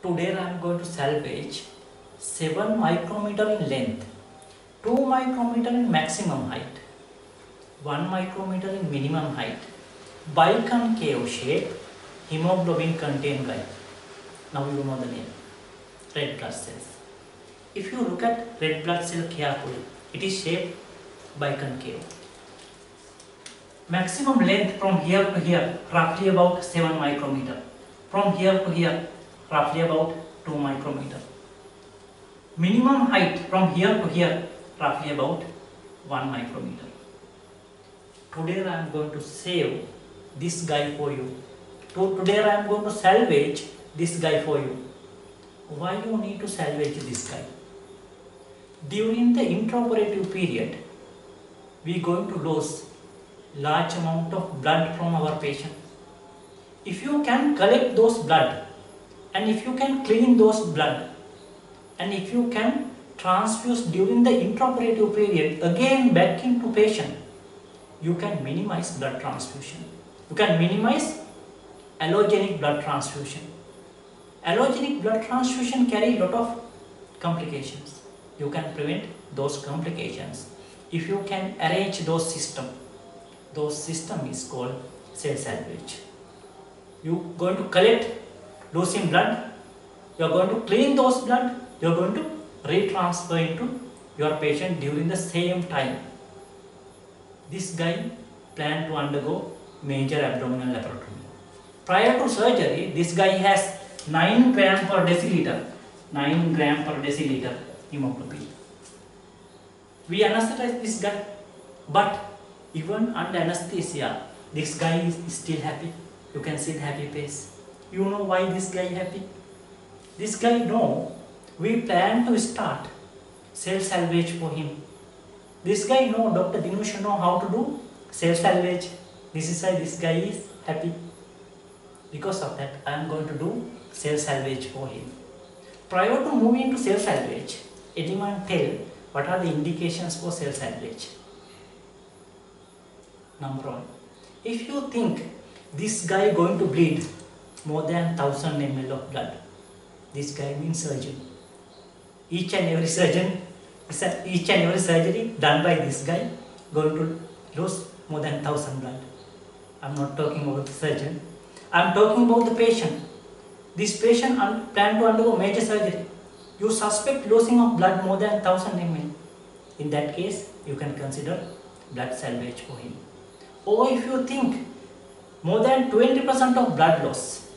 Today I am going to salvage 7 micrometer in length, 2 micrometer in maximum height, 1 micrometer in minimum height, biconcave shape, hemoglobin contained guide. Now you know the name, red blood cells. If you look at red blood cell carefully, it is shaped biconcave. Maximum length from here to here, roughly about 7 micrometer. From here to here, roughly about 2 micrometer. Minimum height from here to here, roughly about 1 micrometer. Today I am going to save this guy for you. Today I am going to salvage this guy for you. Why you need to salvage this guy? During the intraoperative period, we are going to lose large amount of blood from our patient. If you can collect those blood and if you can clean those blood and if you can transfuse during the intraoperative period again back into patient, you can minimize blood transfusion. You can minimize allogenic blood transfusion. Allogenic blood transfusion carry a lot of complications. You can prevent those complications if you can arrange those systems. Those system is called cell salvage. You are going to collect losing blood, you are going to clean those blood, you are going to retransfer into your patient during the same time. This guy planned to undergo major abdominal laparotomy. Prior to surgery, this guy has 9 gram per deciliter, 9 gram per deciliter hemoglobin. We anesthetize this guy, but even under anesthesia, this guy is still happy. You can see the happy face. You know why this guy happy? This guy know we plan to start cell salvage for him. This guy know Dr. Dinusha know how to do cell salvage. This is why this guy is happy. Because of that, I am going to do cell salvage for him. Prior to moving to cell salvage, anyone tell what are the indications for cell salvage? Number 1, if you think this guy going to bleed more than 1000 ml of blood, this guy means surgeon. Each and every surgery done by this guy going to lose more than 1000 blood. I am not talking about the surgeon. I am talking about the patient. This patient plan to undergo major surgery. You suspect losing of blood more than 1000 ml. In that case, you can consider blood salvage for him. Or if you think more than 20% of blood loss,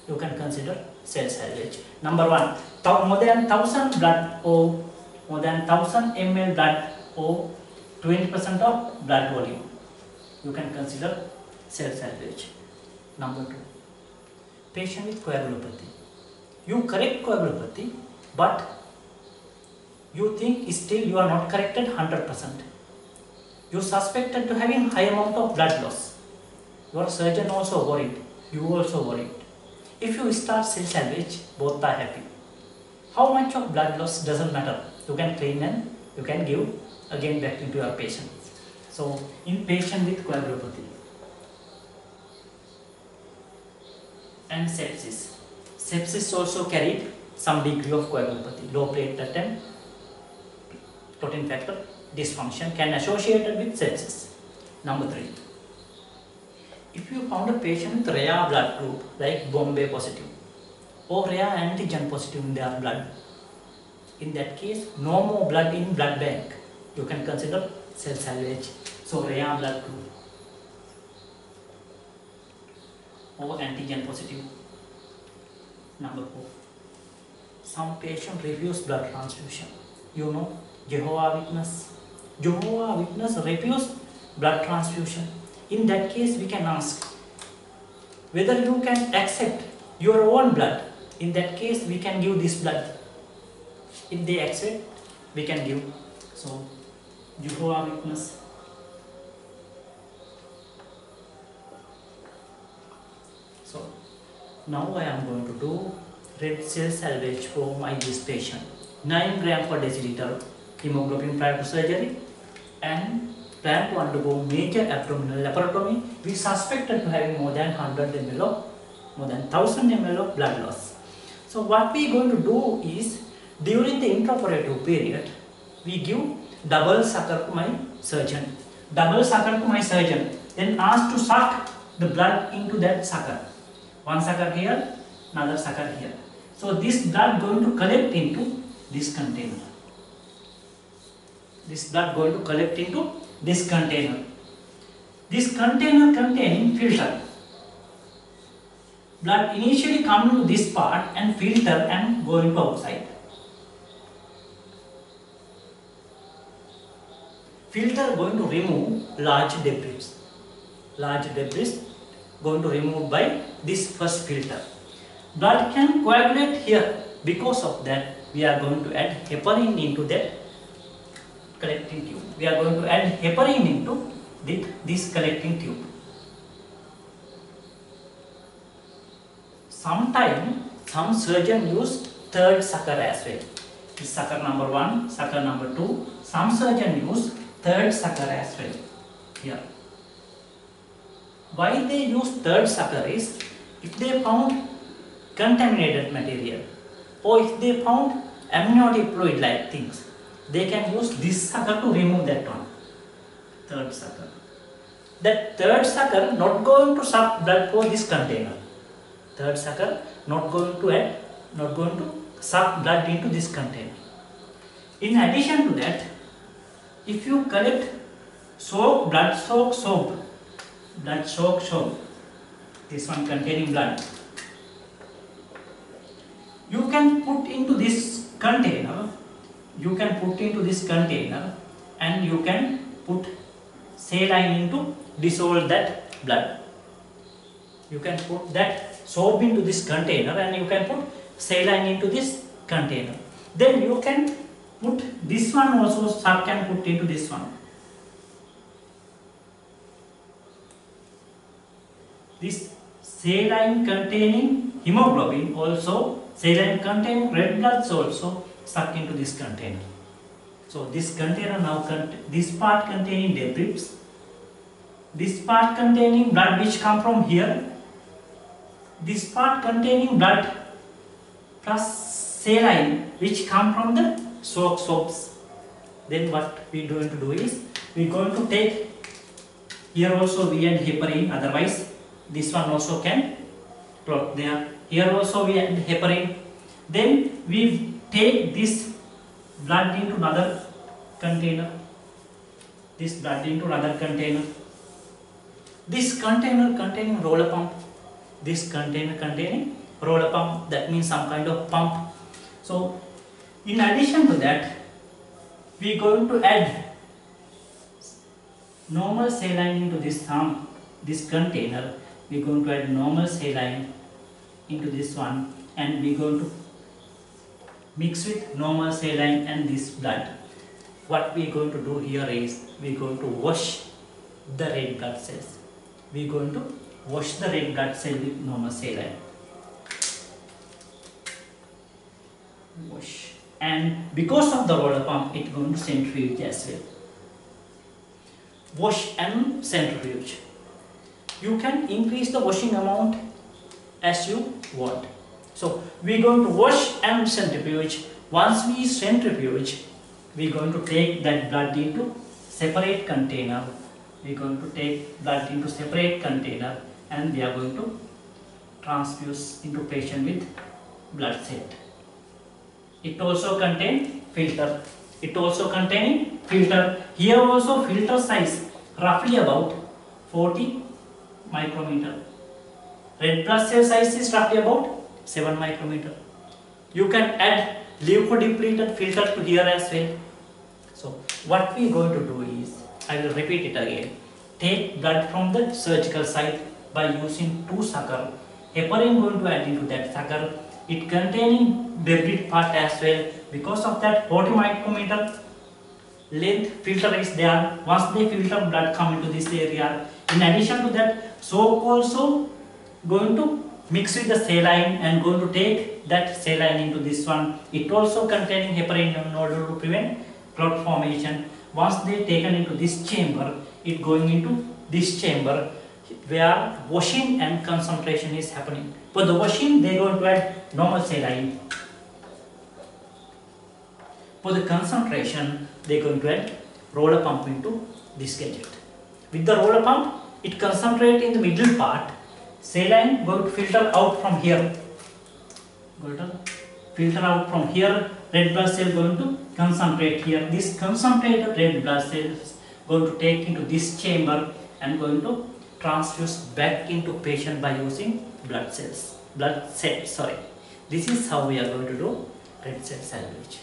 you can consider cell salvage. Number 1, more than 1000 blood or more than 1000 ml blood or 20% of blood volume, you can consider cell salvage. Number 2, patient with coagulopathy. You correct coagulopathy, but you think still you are not corrected 100%. You suspected to having high amount of blood loss. Your surgeon also worried. You also worried. If you start cell salvage, both are happy. How much of blood loss doesn't matter. You can clean and you can give again back into your patient. So in patient with coagulopathy and sepsis. Sepsis also carried some degree of coagulopathy. Low platelet and protein factor dysfunction can associated with sepsis. Number 3, if you found a patient with rare blood group like Bombay positive or rare antigen positive in their blood, in that case no more blood in blood bank, you can consider cell salvage. So rare blood group or antigen positive. Number 4, some patient refuse blood transfusion. You know, Jehovah's Witness refuse blood transfusion. In that case, we can ask whether you can accept your own blood. In that case, we can give this blood. If they accept, we can give. So, Jehovah's Witness. So, now I am going to do red cell salvage for this patient. 9 gram per deciliter hemoglobin prior to surgery and plan to undergo major abdominal laparotomy. We suspected to having more than 100 ml of more than 1000 ml of blood loss. So what we are going to do is, during the intraoperative period, we give double sucker to my surgeon. Double sucker to my surgeon, then ask to suck the blood into that sucker. One sucker here, another sucker here. So this blood going to collect into this container. This blood going to collect into this container. This container containing filter. Blood initially come to this part and filter and go into outside. Filter going to remove large debris. Large debris going to remove by this first filter. Blood can coagulate here. Because of that, we are going to add heparin into that collecting tube. We are going to add heparin into this collecting tube. Sometimes some surgeon use third sucker as well. This sucker number 1, sucker number 2. Some surgeon use third sucker as well. Here. Why they use third sucker is, if they found contaminated material or if they found amniotic fluid like things, they can use this sucker to remove that one. Third sucker. That third sucker not going to suck blood for this container. Third sucker not going to suck blood into this container. In addition to that, if you collect blood soak soap, this one containing blood, you can put into this container. And you can put saline into dissolve that blood. You can put that soap into this container and you can put saline into this container. Then you can put this one also, suck and put into this one. This saline containing hemoglobin also, saline containing red blood cells also suck into this container. So this container now, this part containing debris, this part containing blood which come from here, this part containing blood plus saline which come from the soaps. Then what we are going to do is, we are going to take, here also we add heparin, otherwise this one also can clot there. Here also we add heparin. Then we take this blood into another container. This container containing roller pump. This container containing roller pump, that means some kind of pump. So in addition to that, we are going to add normal saline into this container. We are going to add normal saline into this one, and we are going to mix with normal saline and this blood. What we are going to do here is, we are going to wash the red blood cells. We are going to wash the red blood cell with normal saline. Wash. And because of the roller pump, it is going to centrifuge as well. Wash and centrifuge. You can increase the washing amount as you want. So we are going to wash and centrifuge. Once we centrifuge, we are going to take that blood into separate container. We are going to take blood into separate container and we are going to transfuse into patient with blood set. It also contains filter. Here also filter size roughly about 40 micrometer. Red blood cell size is roughly about 7 micrometer. You can add leukodepleted filter to here as well. So what we are going to do is, I will repeat it again. Take blood from the surgical site by using 2 sucker. Heparin going to add into that sucker. It containing debris part as well. Because of that 40 micrometer length filter is there. Once they filter, blood come into this area. In addition to that, soap also going to mix with the saline and going to take that saline into this one. It also containing heparin in order to prevent clot formation. Once they taken into this chamber, it going into this chamber where washing and concentration is happening. For the washing, they are going to add normal saline. For the concentration, they are going to add roller pump into this gadget. With the roller pump, it concentrates in the middle part. Saline going to filter out from here. Going to filter out from here. Red blood cell going to concentrate here. This concentrated red blood cells going to take into this chamber and going to transfuse back into patient by using blood cells. This is how we are going to do red cell salvage.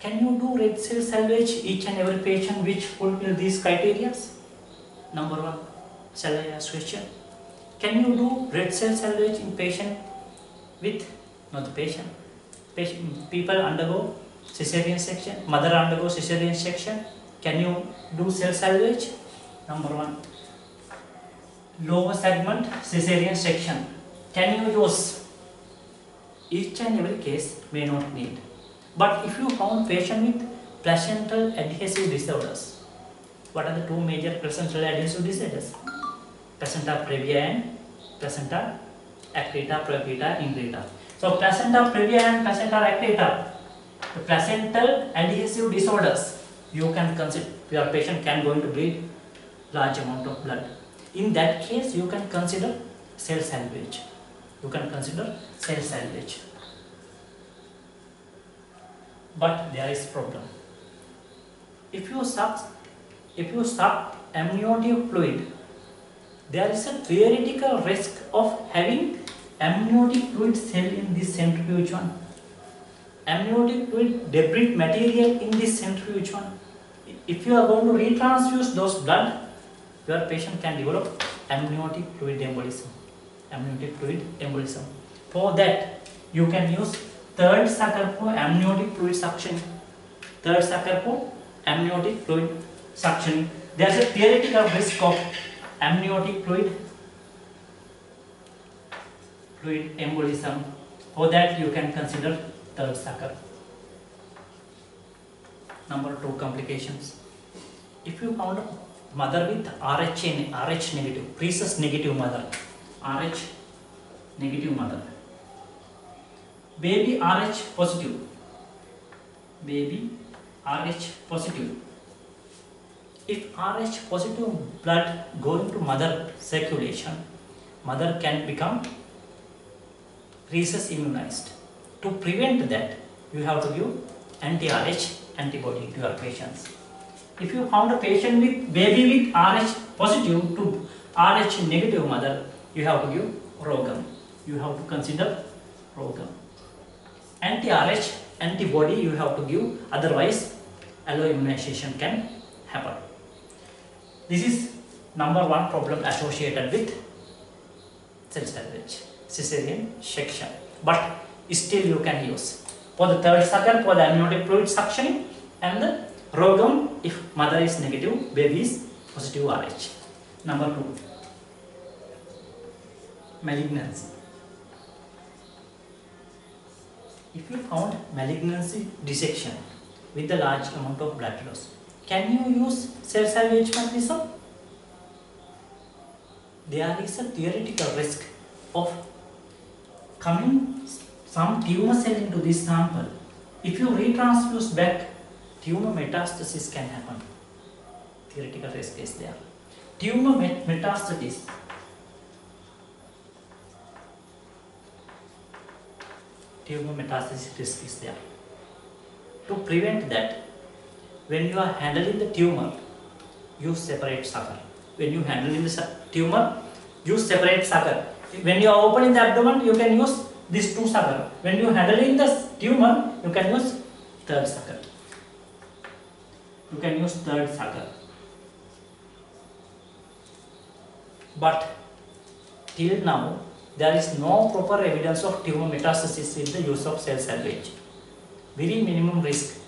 Can you do red cell salvage each and every patient which fulfill these criteria? Number one, shall I ask question? Can you do red cell salvage in patient with, not the patient, people undergo cesarean section, mother undergo cesarean section? Can you do cell salvage? Number one, lower segment cesarean section. Can you use? Each and every case may not need. But if you found patient with placental adhesive disorders, what are the two major placental adhesive disorders? Placenta previa and placenta accreta, previa, ingrata. So placenta previa and placenta accreta, the placental adhesive disorders, you can consider your patient can going to bleed large amount of blood. In that case, you can consider cell salvage. But there is problem. If you suck amniotic fluid, there is a theoretical risk of having amniotic fluid cell in this centrifuge one. Amniotic fluid debris material in this centrifuge one. If you are going to retransfuse those blood, your patient can develop amniotic fluid embolism. For that, you can use third sucker for amniotic fluid suction. There is a theoretical risk of amniotic fluid embolism. For that, you can consider third sucker. Number two, complications. If you found a mother with RH negative, rhesus negative mother, RH negative mother, baby RH positive, if RH positive blood going to mother circulation, mother can become rhesus immunized. To prevent that, you have to give anti-RH antibody to your patients. If you found a patient with baby with RH positive to RH negative mother, you have to give ROGAM. You have to consider ROGAM. Anti-RH antibody you have to give, otherwise alloimmunization can happen. This is number one problem associated with cell salvage, cesarean section. But still you can use for the third sucker for the amniotic fluid suctioning and the ROGAM if mother is negative, baby is positive RH. Number two, malignancy. If you found malignancy dissection with a large amount of blood loss, can you use cell salvage mechanism? There is a theoretical risk of coming some tumor cell into this sample. If you retransfuse back, tumor metastasis can happen. Theoretical risk is there. Tumor metastasis. Tumor metastasis risk is there. To prevent that, when you are handling the tumor, use separate sucker. When you handling the tumor, use separate sucker. When you are opening the abdomen, you can use these two sucker. When you handling the tumor, you can use third sucker. But till now, there is no proper evidence of tumor metastasis with the use of cell salvage. Very minimum risk.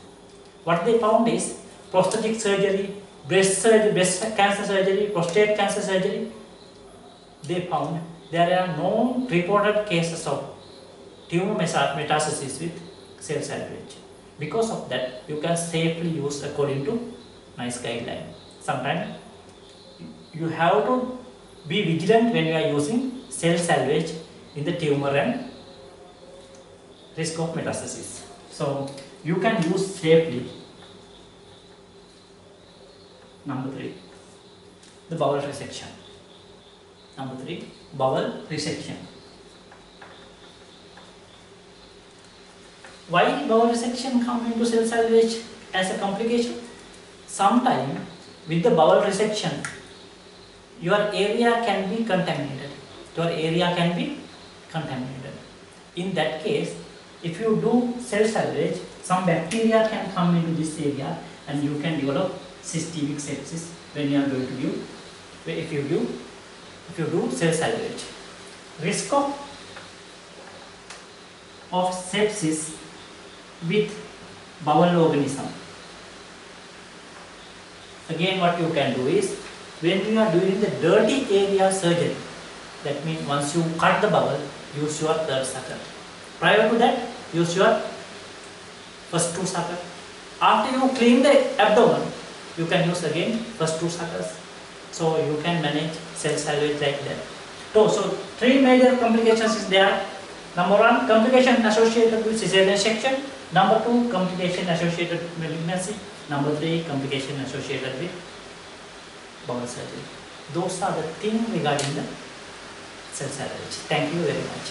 What they found is prosthetic surgery, breast cancer surgery, prostate cancer surgery. They found there are no reported cases of tumor metastasis with cell salvage. Because of that, you can safely use according to NICE guideline. Sometimes you have to be vigilant when you are using cell salvage. in the tumor and risk of metastasis. So you can use safely. Number 3, the bowel resection. Number 3, bowel resection. Why bowel resection come into cell salvage as a complication? Sometime with the bowel resection, your area can be contaminated. In that case, if you do cell salvage, some bacteria can come into this area and you can develop systemic sepsis when you are going to do, if you do cell salvage. Risk of sepsis with bowel organism. Again, what you can do is, when you are doing the dirty area surgery, that means once you cut the bowel, use your third sucker. Prior to that, use your first 2 suckers. After you clean the abdomen, you can use again first 2 suckers. So you can manage cell salvage like that. So 3 major complications is there. Number 1, complication associated with cesarean section. Number 2, complication associated with malignancy. Number 3, complication associated with bowel surgery. Those are the things regarding the cell salvage. Thank you very much.